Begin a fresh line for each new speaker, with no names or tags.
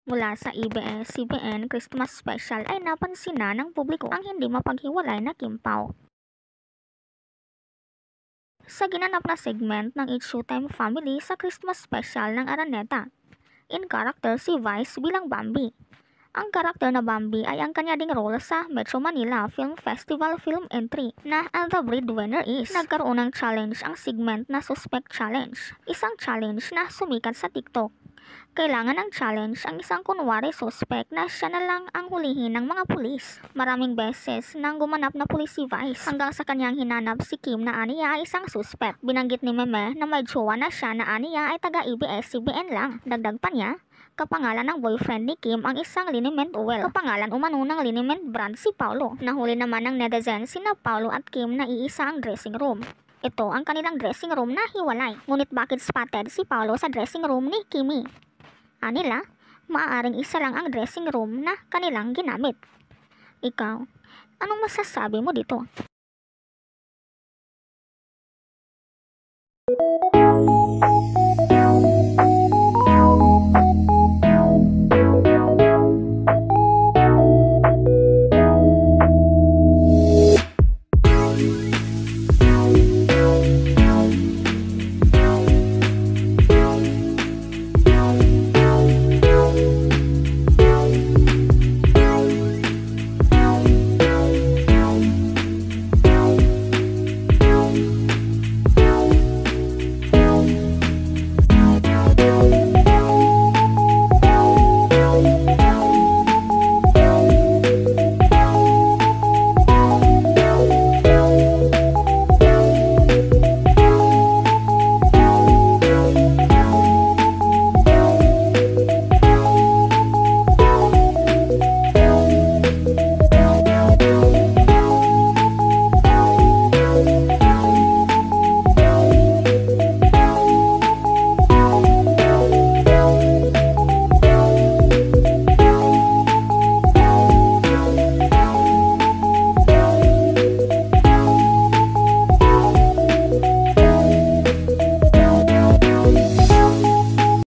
Mula sa ABS-CBN Christmas Special ay napansin na ng publiko ang hindi mapaghiwalay na Kimpaw. Sa ginanap na segment ng It's Showtime Family sa Christmas Special ng Araneta, in character si Vice bilang Bambi. Ang karakter na Bambi ay ang kanya ding role sa Metro Manila Film Festival film entry na And the Breadwinner Is. Nagkaroon ng challenge ang segment na Suspect Challenge, isang challenge na sumikat sa TikTok. Kailangan ng challenge ang isang kunwari suspect na siya na lang ang hulihin ng mga pulis. Maraming beses nang gumanap na pulis si Vice hanggang sa kanyang hinanap si Kim na aniya ay isang suspect. Binanggit ni Meme na may jowa na siya na aniya ay taga ABS-CBN lang. Dagdag pa niya, kapangalan ng boyfriend ni Kim ang isang liniment oil. Kapangalan umano ng liniment brand si Paulo. Nahuli naman ng netizens sina Paulo at Kim na iisa ang dressing room. Ito ang kanilang dressing room na hiwalay. Ngunit bakit spotted si Paulo sa dressing room ni Kimi? Anila, maaaring isa lang ang dressing room na kanilang ginamit. Ikaw, anong masasabi mo dito?